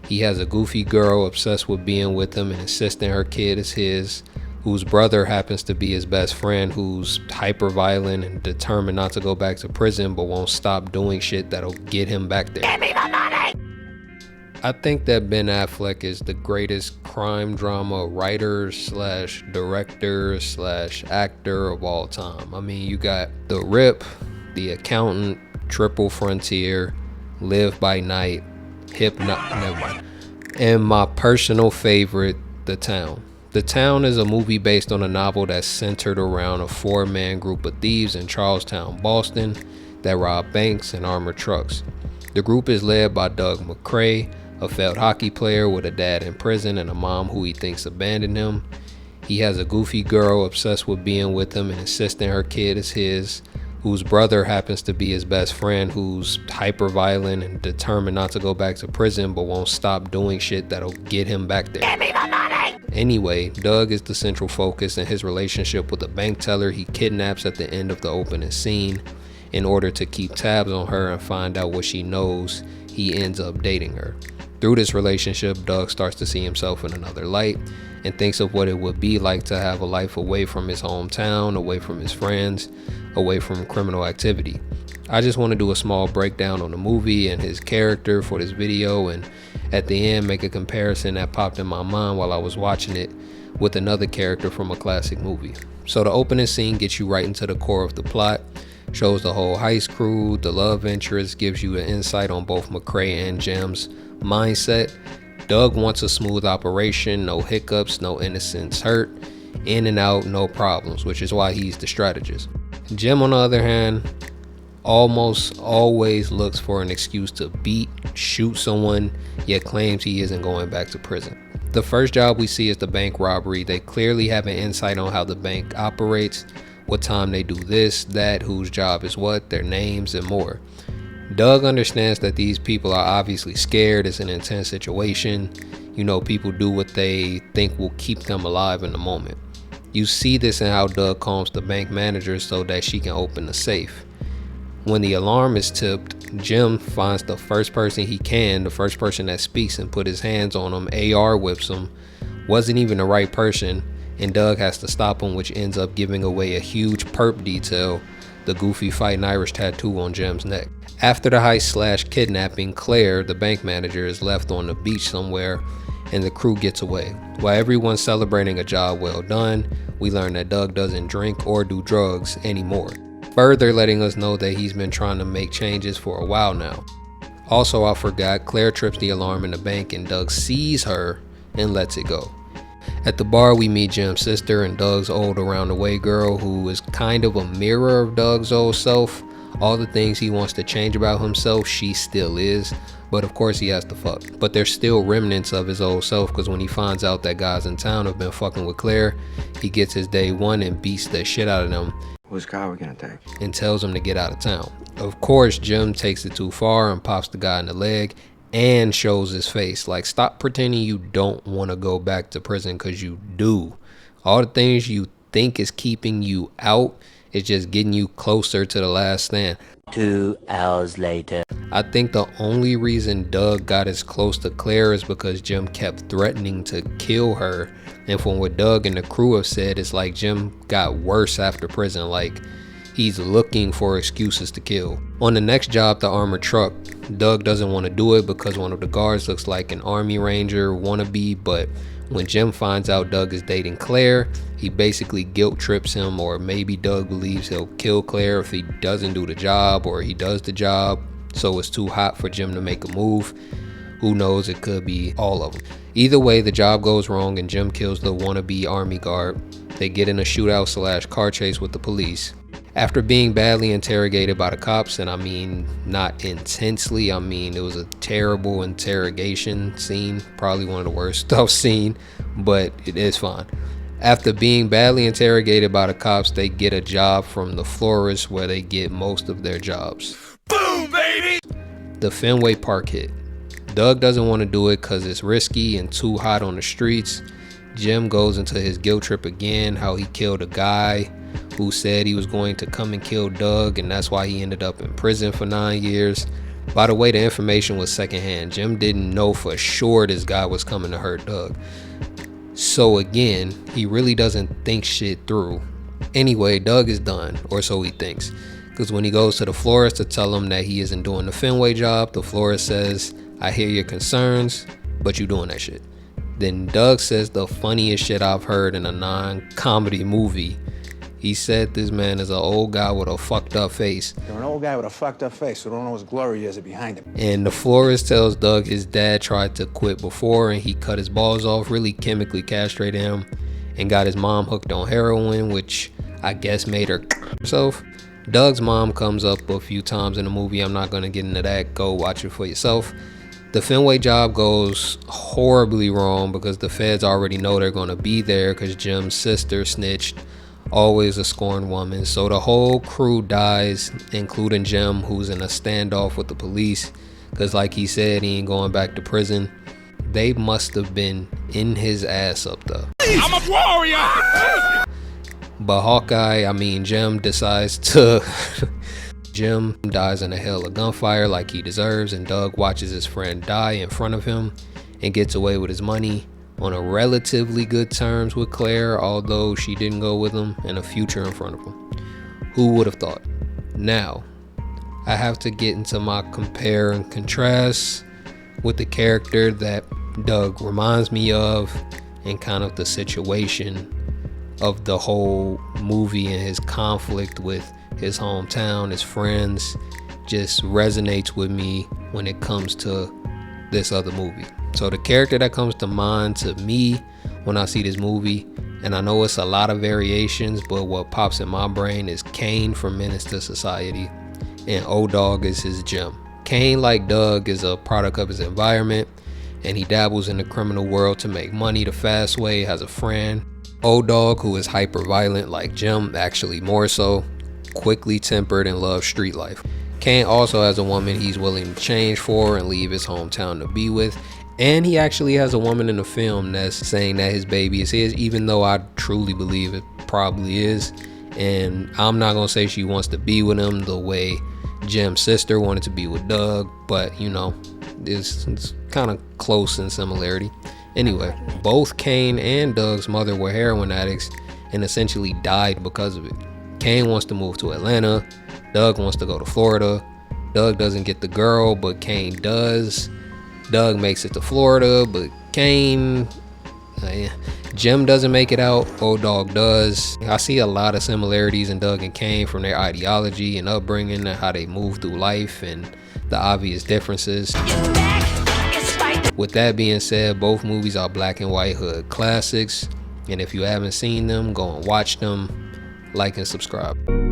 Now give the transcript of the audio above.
He has a goofy girl obsessed with being with him and insisting her kid is his, whose brother happens to be his best friend, who's hyper violent and determined not to go back to prison but won't stop doing shit that'll get him back there. Give me the money! I think that Ben Affleck is the greatest crime drama writer slash director slash actor of all time. I mean, you got The Rip, The Accountant, Triple Frontier, Live by Night, never mind. And my personal favorite, The Town. The Town is a movie based on a novel that's centered around a 4-man group of thieves in Charlestown, Boston that rob banks and armored trucks. The group is led by Doug McCrae, a failed hockey player with a dad in prison and a mom who he thinks abandoned him. He has a goofy girl obsessed with being with him and insisting her kid is his, whose brother happens to be his best friend, who's hyper violent and determined not to go back to prison but won't stop doing shit that'll get him back there. Give me the money! Anyway, Doug is the central focus in his relationship with a bank teller he kidnaps at the end of the opening scene. In order to keep tabs on her and find out what she knows, he ends up dating her. Through this relationship, Doug starts to see himself in another light and thinks of what it would be like to have a life away from his hometown, away from his friends, away from criminal activity. I just want to do a small breakdown on the movie and his character for this video, and at the end make a comparison that popped in my mind while I was watching it with another character from a classic movie. So the opening scene gets you right into the core of the plot, shows the whole heist crew, the love interest, gives you an insight on both McCrae and Jim's mindset. Doug wants a smooth operation, no hiccups, no innocents hurt, in and out, no problems, which is why he's the strategist. Jim, on the other hand, almost always looks for an excuse to beat, shoot someone, yet claims he isn't going back to prison. The first job we see is the bank robbery. They clearly have an insight on how the bank operates, what time they do this, that, whose job is what, their names, and more. Doug understands that these people are obviously scared. It's an intense situation. You know, people do what they think will keep them alive in the moment. You see this in how Doug calms the bank manager so that she can open the safe. When the alarm is tipped, Jim finds the first person he can, the first person that speaks, and put his hands on him. AR whips him. Wasn't even the right person, and Doug has to stop him, which ends up giving away a huge perp detail, the goofy fighting Irish tattoo on Jim's neck. After the heist slash kidnapping, Claire, the bank manager, is left on the beach somewhere and the crew gets away. While everyone's celebrating a job well done, we learn that Doug doesn't drink or do drugs anymore, further letting us know that he's been trying to make changes for a while now. Also, I forgot, Claire trips the alarm in the bank and Doug sees her and lets it go. At the bar, we meet Jim's sister and Doug's old around the way girl, who is kind of a mirror of Doug's old self. All the things he wants to change about himself, she still is, but of course he has to fuck. But there's still remnants of his old self, because when he finds out that guys in town have been fucking with Claire, he gets his day one and beats the shit out of them. Whose car are we gonna take? And tells him to get out of town. Of course, Jim takes it too far and pops the guy in the leg and shows his face. Like, stop pretending you don't want to go back to prison, because you do. All the things you think is keeping you out is just getting you closer to the last stand. 2 hours later. I think the only reason Doug got as close to Claire is because Jim kept threatening to kill her. And from what Doug and the crew have said, it's like Jim got worse after prison. Like, he's looking for excuses to kill. On the next job, the armored truck, Doug doesn't want to do it because one of the guards looks like an Army Ranger wannabe, but when Jim finds out Doug is dating Claire, he basically guilt trips him, or maybe Doug believes he'll kill Claire if he doesn't do the job, or he does the job, so it's too hot for Jim to make a move. Who knows, it could be all of them. Either way, the job goes wrong and Jim kills the wannabe army guard. They get in a shootout slash car chase with the police. After being badly interrogated by the cops, and I mean not intensely, I mean it was a terrible interrogation scene, probably one of the worst I've seen, but it is fine. After being badly interrogated by the cops, they get a job from the florist where they get most of their jobs. Boom, baby! The Fenway Park hit. Doug doesn't want to do it because it's risky and too hot on the streets. Jim goes into his guilt trip again, how he killed a guy who said he was going to come and kill Doug, and that's why he ended up in prison for 9 years. By the way, the information was secondhand. Jim didn't know for sure this guy was coming to hurt Doug. So again, he really doesn't think shit through. Anyway, Doug is done, or so he thinks. Because when he goes to the florist to tell him that he isn't doing the Fenway job, the florist says, I hear your concerns, but you doing that shit. Then Doug says the funniest shit I've heard in a non-comedy movie. He said this man is an old guy with a fucked up face. You're an old guy with a fucked up face who don't know his glory years are behind him. And the florist tells Doug his dad tried to quit before and he cut his balls off, really chemically castrated him, and got his mom hooked on heroin, which I guess made her herself. Doug's mom comes up a few times in the movie. I'm not gonna get into that. Go watch it for yourself. The Fenway job goes horribly wrong because the feds already know they're gonna be there because Jim's sister snitched. Always a scorned woman. So the whole crew dies, including Jim, who's in a standoff with the police because like he said, he ain't going back to prison. They must have been in his ass up there. I'm a warrior! But Hawkeye, Jim decides to Jim dies in a hail of gunfire like he deserves, and Doug watches his friend die in front of him and gets away with his money on a relatively good terms with Claire, although she didn't go with him, and a future in front of him. Who would have thought? Now, I have to get into my compare and contrast with the character that Doug reminds me of and kind of the situation of the whole movie and his conflict with his hometown, his friends, just resonates with me when it comes to this other movie. So the character that comes to mind to me when I see this movie, and I know it's a lot of variations, but what pops in my brain is Kane from Menace to Society, and O-Dog is his Jim. Kane, like Doug, is a product of his environment, and he dabbles in the criminal world to make money the fast way, has a friend. O-Dog, who is hyper violent like Jim, actually more so, quickly tempered and loves street life. Kane also has a woman he's willing to change for and leave his hometown to be with. And he actually has a woman in the film that's saying that his baby is his, even though I truly believe it probably is. And I'm not gonna say she wants to be with him the way Jim's sister wanted to be with Doug, but you know, it's kind of close in similarity. Anyway, both Kane and Doug's mother were heroin addicts and essentially died because of it. Kane wants to move to Atlanta. Doug wants to go to Florida. Doug doesn't get the girl, but Kane does. Doug makes it to Florida, but Kane, Jim doesn't make it out. O-Dog does. I see a lot of similarities in Doug and Kane from their ideology and upbringing and how they move through life and the obvious differences. With that being said, both movies are black and white hood classics, and if you haven't seen them, go and watch them. Like and subscribe.